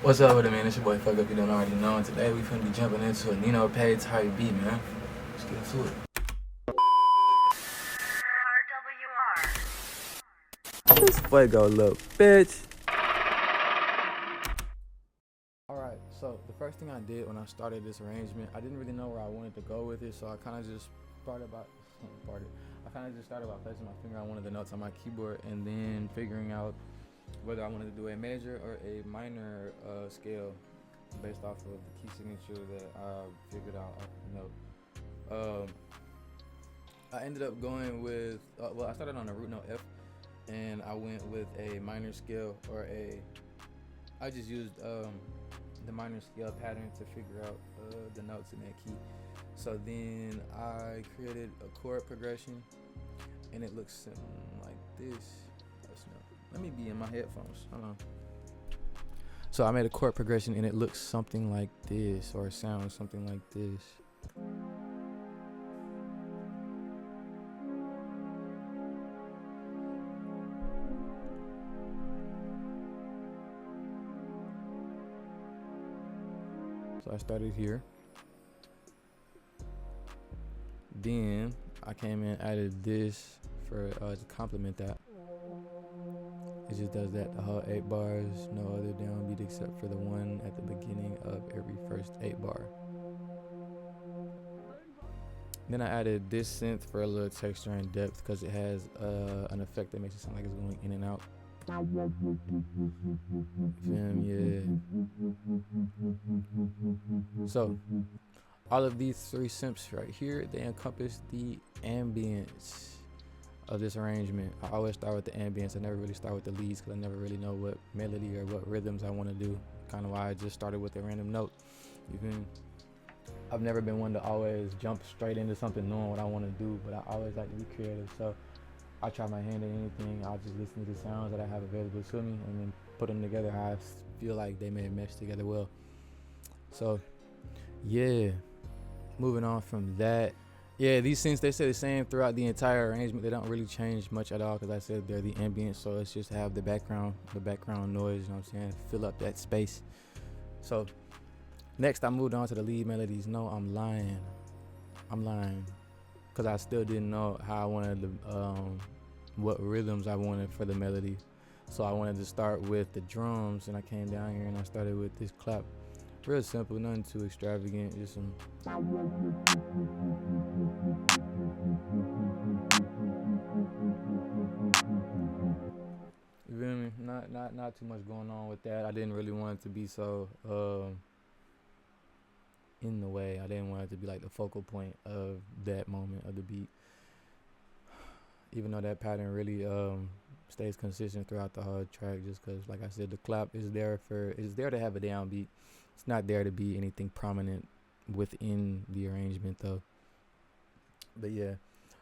What's up with it, man? It's your boy FUEGO, if you don't already know. And today we finna be jumping into a NINO Paid type beat, man. Let's get into it. This FUEGO little bitch. Alright, so the first thing I did when I started this arrangement, I didn't really know where I wanted to go with it, so I kind of just started by placing my finger on one of the notes on my keyboard and then figuring out whether I wanted to do a major or a minor scale based off of the key signature that I figured out off the note. I ended up going with, I started on a root note F, and I went with a minor scale, I just used the minor scale pattern to figure out the notes in that key. So then I created a chord progression, and it looks something like this. Let me be in my headphones. Hold on. So I made a chord progression, and it looks something like this, or sounds something like this. So I started here. Then I came in and added this for to complement that. It just does that the whole 8 bars, no other downbeat except for the one at the beginning of every first 8 bar. Then I added this synth for a little texture and depth because it has an effect that makes it sound like it's going in and out. Yeah. So all of these 3 synths right here, they encompass the ambience of this arrangement. I always start with the ambience. I never really start with the leads because I never really know what melody or what rhythms I want to do. Kind of why I just started with a random note. I've never been one to always jump straight into something knowing what I want to do, but I always like to be creative. So I try my hand at anything. I'll just listen to the sounds that I have available to me and then put them together how I feel like they may mesh together well. So yeah, moving on from that. Yeah, these synths, they stay the same throughout the entire arrangement. They don't really change much at all because I said they're the ambient, so it's just have the background noise, you know what I'm saying, fill up that space. So next I moved on to the lead melodies. No, I'm lying because I still didn't know how I wanted what rhythms I wanted for the melody. So I wanted to start with the drums, and I came down here and I started with this clap. Real simple, nothing too extravagant, just some. You feel me? Not too much going on with that. I didn't really want it to be so in the way. I didn't want it to be like the focal point of that moment of the beat. Even though that pattern really stays consistent throughout the whole track, just because, like I said, the clap is there to have a downbeat. It's not there to be anything prominent within the arrangement though. But yeah,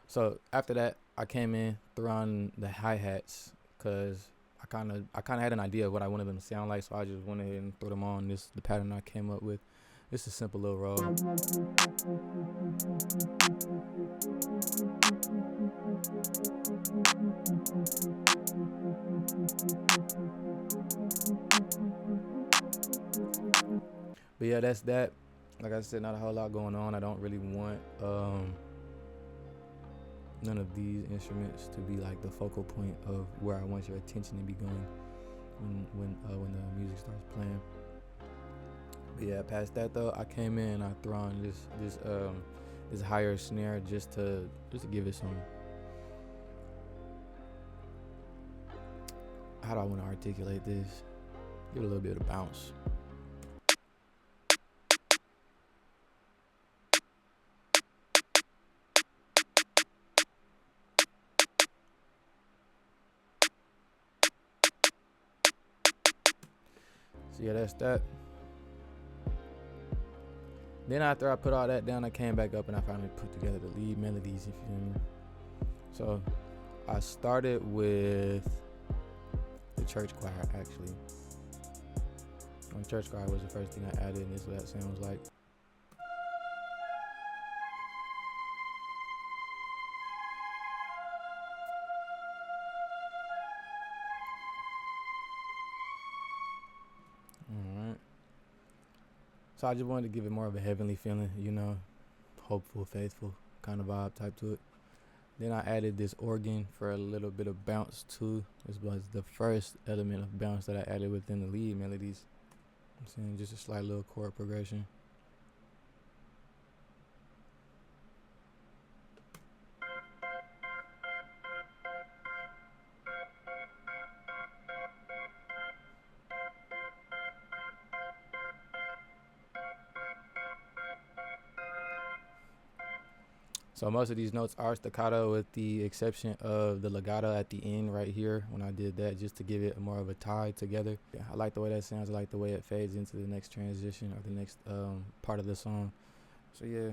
so after that I came in, threw on the hi-hats because I kind of had an idea of what I wanted them to sound like, so I just went ahead and threw them on the pattern I came up with. It's a simple little roll. But yeah, that's that. Like I said, not a whole lot going on. I don't really want none of these instruments to be like the focal point of where I want your attention to be going when the music starts playing. But yeah, past that though, I came in and I threw on this higher snare just to give it some. How do I want to articulate this? Give it a little bit of bounce. So yeah, that's that. Then after I put all that down, I came back up and I finally put together the lead melodies, if you feel me. So I started with the church choir, actually. The church choir was the first thing I added, and this is what that sounds like. Alright. So I just wanted to give it more of a heavenly feeling, you know, hopeful, faithful kind of vibe type to it. Then I added this organ for a little bit of bounce too. This was the first element of bounce that I added within the lead melodies. I'm saying just a slight little chord progression. So most of these notes are staccato with the exception of the legato at the end right here when I did that, just to give it more of a tie together. Yeah, I like the way that sounds. I like the way it fades into the next transition or the next part of the song. So yeah,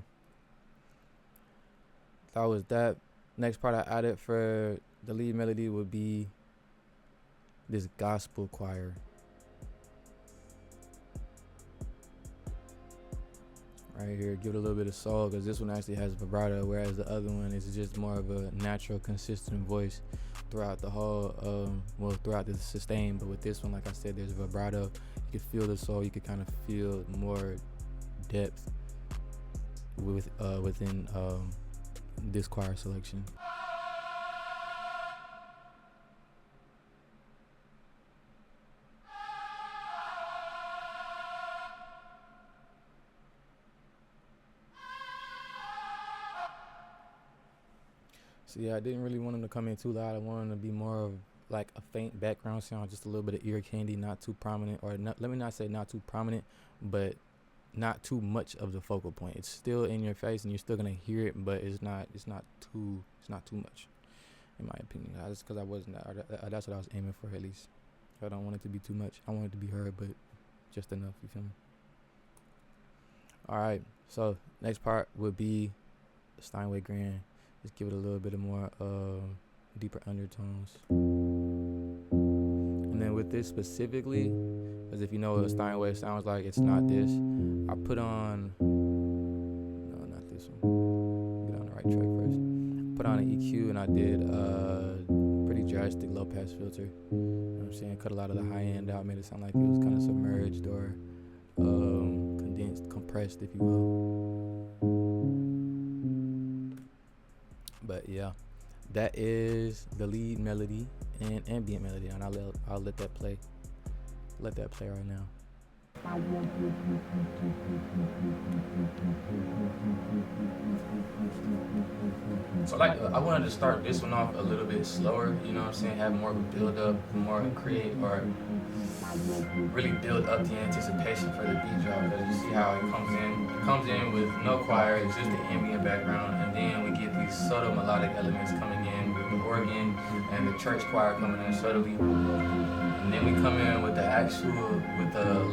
that was that. Next part I added for the lead melody would be this gospel choir. Right here, give it a little bit of soul, because this one actually has vibrato, whereas the other one is just more of a natural, consistent voice throughout the whole, throughout the sustain. But with this one, like I said, there's vibrato. You can feel the soul. You can kind of feel more depth within this choir selection. So yeah, I didn't really want them to come in too loud. I wanted them to be more of like a faint background sound, just a little bit of ear candy, not too prominent, or not, let me not say not too prominent, but not too much of the focal point. It's still in your face and you're still gonna hear it, but it's not too much, in my opinion. Just because I wasn't, that's what I was aiming for at least. I don't want it to be too much. I want it to be heard, but just enough. You feel me? All right. So next part would be Steinway Grand. Just give it a little bit of more deeper undertones. And then with this specifically, as if you know what a Steinway sounds like, it's not this. I put on, no, not this one. Get on the right track first. Put on an EQ and I did a pretty drastic low pass filter. You know what I'm saying? Cut a lot of the high end out, made it sound like it was kind of submerged or condensed, compressed, if you will. But yeah, that is the lead melody and ambient melody, and I'll let that play. Let that play right now. So I wanted to start this one off a little bit slower, you know what I'm saying, have more of a build up, more create, or really build up the anticipation for the beat drop, because you see how it comes in with no choir, it's just the ambient background, and then we get these subtle melodic elements coming in with the organ and the church choir coming in subtly. And then we come in with the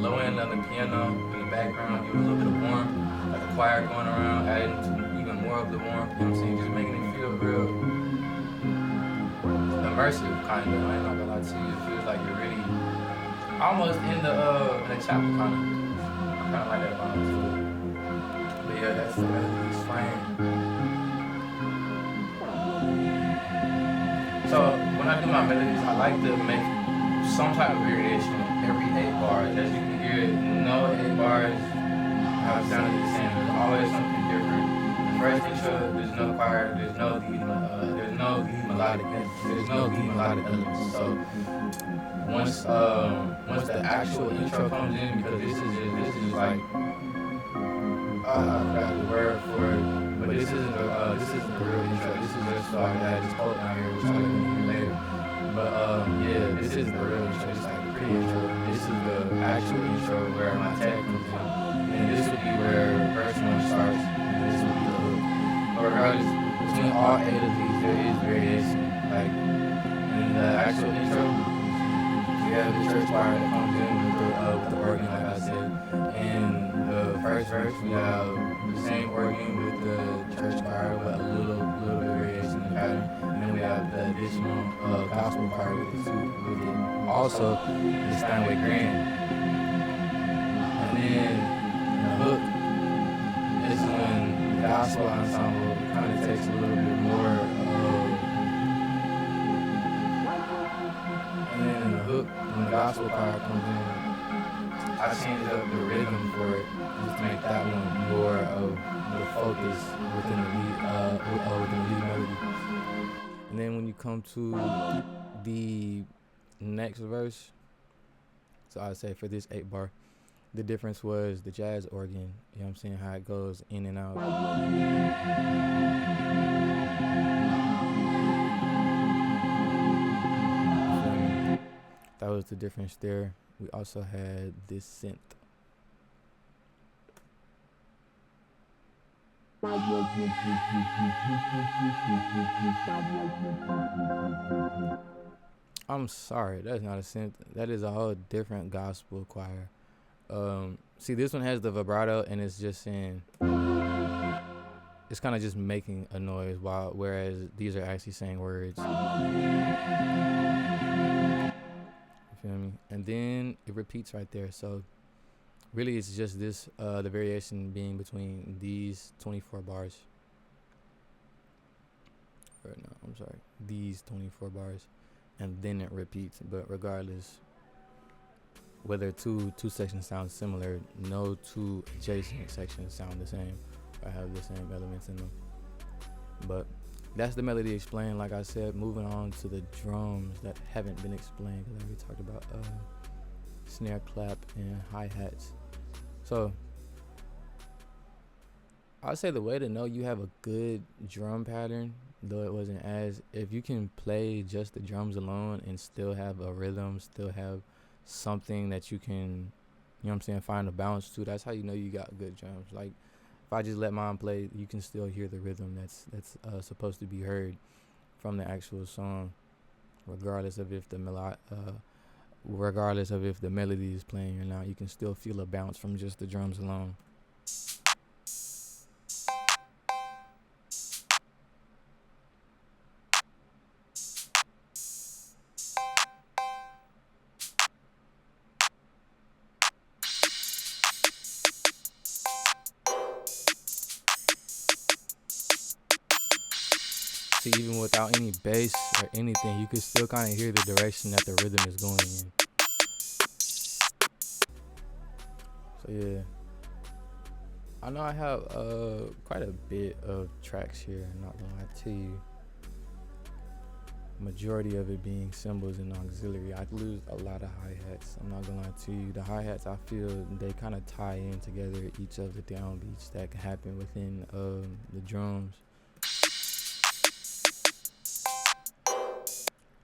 low end of the piano in the background, give it a little bit of warmth, like the choir going around, adding even more of the warmth, you know what I'm saying, just making it feel real immersive, kind of. I ain't not gonna lie to you, it feels like you're really almost in the chapel, kind of. I kind of like that vibe too. But yeah, that's the melody explained. So when I do my melodies, I like to make some type of variation every 8 bars. As you can hear, no 8 bars have sounded the same. There's always something different. The first intro, there's no choir, there's no lead melodic elements. So once the actual intro comes in, because this is like I forgot the word for it, but this isn't the real intro. This is just so I got this quote down here, which I'll let you hear later. But yeah, this isn't the real intro. It's like the pre-intro. This is the actual intro where my tag comes in, and this would be where verse 1 starts, and this would be the hook. But regardless, between all 8 of these, there is variation. Like in the actual intro, we have the church choir that comes in with the organ, like I said. In the first verse, we have the same organ with the church choir, but a little bit of variation in the pattern. And then we have the additional gospel choir with it. Also, the Steinway Grand. And then the hook is when the gospel ensemble kind of takes a little bit more and then in the hook, when the gospel choir comes in, I changed up the rhythm for it just to make that one more of the focus within the lead melody. And then when you come to the next verse, so I'd say for this 8 bar, the difference was the jazz organ. You know what I'm saying? How it goes in and out. That was the difference there. We also had this synth. I'm sorry, that's not a synth. That is a whole different gospel choir. See, this one has the vibrato, and it's just saying, it's kind of just making a noise, whereas these are actually saying words. You feel me? And then it repeats right there. So really, it's just this, the variation being between these 24 bars. Or no, I'm sorry, these 24 bars, and then it repeats. But regardless, whether two sections sound similar, no two adjacent sections sound the same or have the same elements in them. But that's the melody explained. Like I said, moving on to the drums that haven't been explained, because we talked about snare, clap, and hi-hats. So I'd say the way to know you have a good drum pattern, though it wasn't as, if you can play just the drums alone and still have a rhythm, still have something that you can, you know what I'm saying, find a balance to. That's how you know you got good drums. Like if I just let mine play, you can still hear the rhythm that's supposed to be heard from the actual song, regardless of if the melody is playing or not. You can still feel a bounce from just the drums alone. See, even without any bass or anything, you can still kind of hear the direction that the rhythm is going in. So yeah, I know I have quite a bit of tracks here, I'm not gonna lie to you. Majority of it being cymbals and auxiliary. I lose a lot of hi-hats, I'm not gonna lie to you. The hi-hats, I feel they kind of tie in together each of the downbeats that can happen within the drums.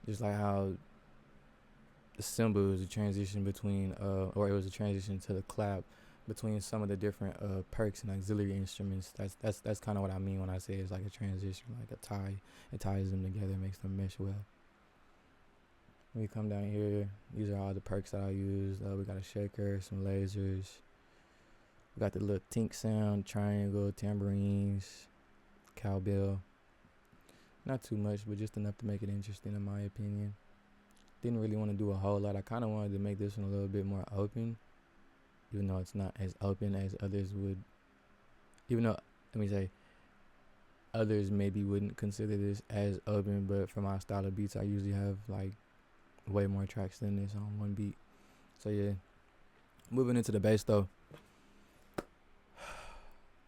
Just like how the cymbal is a transition between, or it was a transition to the clap between some of the different perks and auxiliary instruments. That's kind of what I mean when I say it's like a transition, like a tie. It ties them together, makes them mesh well. When we come down here, these are all the perks that I use. We got a shaker, some lasers. We got the little tink sound, triangle, tambourines, cowbell. Not too much, but just enough to make it interesting in my opinion. Didn't really want to do a whole lot. I kind of wanted to make this one a little bit more open, even though it's not as open as others would. Even though, let me say, others maybe wouldn't consider this as open, but for my style of beats, I usually have like way more tracks than this on one beat. So yeah, moving into the bass though,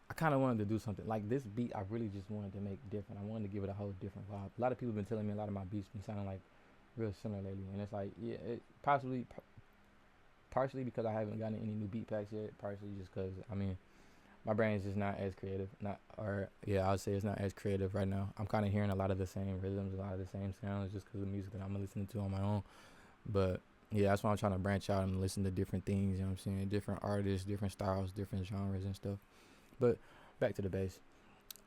I kind of wanted to do something like this beat. I really just wanted to make different. I wanted to give it a whole different vibe. A lot of people have been telling me a lot of my beats been sounding like real similar lately, and it's like, yeah, it partially because I haven't gotten any new beat packs yet, partially just because, I mean, my brain is just not as creative. I would say it's not as creative right now. I'm kind of hearing a lot of the same rhythms, a lot of the same sounds, just because of the music that I'm listening to on my own. But yeah, that's why I'm trying to branch out and listen to different things, you know what I'm saying, different artists, different styles, different genres and stuff. But back to the bass.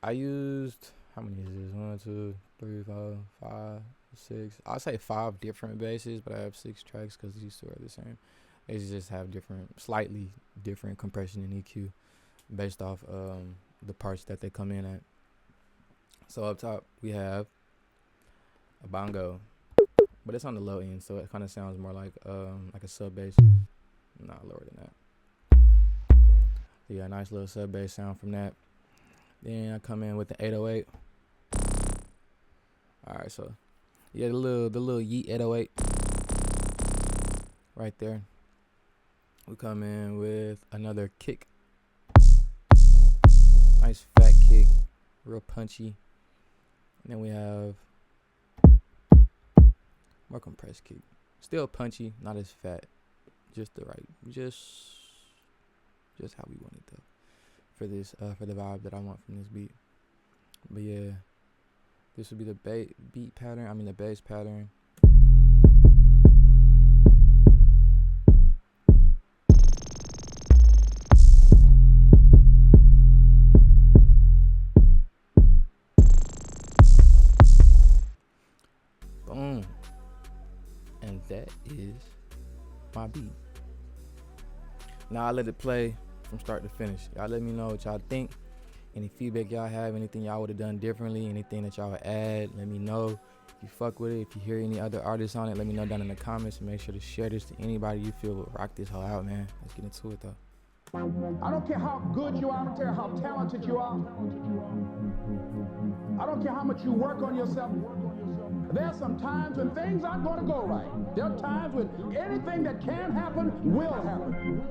I used, how many is this? 1, 2, 3, 4, 5, 6. I'll say 5 different basses, but I have 6 tracks because these two are the same. They just have slightly different compression and EQ based off the parts that they come in at. So up top we have a bongo, but it's on the low end, so it kind of sounds more like a sub bass. Not lower than that. Yeah, nice little sub bass sound from that. Then I come in with the 808. All right, so yeah, the little Yeet 808 right there. We come in with another kick. Nice fat kick, real punchy. And then we have more compressed kick. Still punchy, not as fat. Just the right, just how we want it though. For this, for the vibe that I want from this beat. But yeah, this would be the beat pattern. I mean the bass pattern. Boom. And that is my beat. Now I let it play from start to finish. Y'all let me know what y'all think. Any feedback y'all have, anything y'all would have done differently, anything that y'all would add, let me know. If you fuck with it, if you hear any other artists on it, let me know down in the comments, and make sure to share this to anybody you feel will rock this whole out, man. Let's get into it though. I don't care how good you are, I don't care how talented you are. I don't care how much you work on yourself. There are some times when things aren't going to go right. There are times when anything that can happen will happen.